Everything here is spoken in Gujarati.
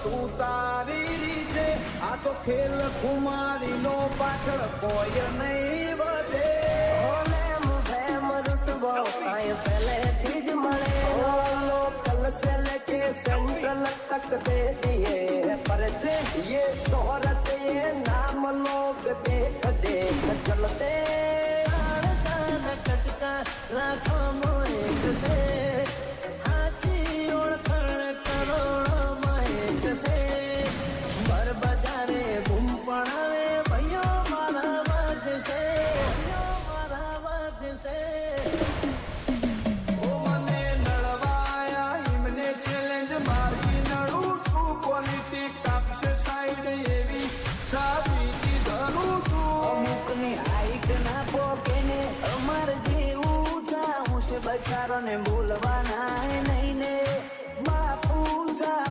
તું તારી રીતે આ તો ખેલ ખુમારી નો પાછળ કોઈ નહીં વધે પહેલેથી જ મળે લોકલ से लेके सेंट्रल तक दे दिए पर से ये शोहरत ये नाम लोग देख देख चलते कटका राखो मोहित से हाथी ओळखण करोड़ो मोहित से बर बजारे बूम पड़ावे भाइयों मारा वध से ચેલેન્જ મારી નડું છું ક્વોલિટી કાપશે સાઈડ એવી સાબિતી ધરું છું અમુકની હાઈટ ના પોકે ને અમાર જેવું થાવું છે બચારો ને બોલવાના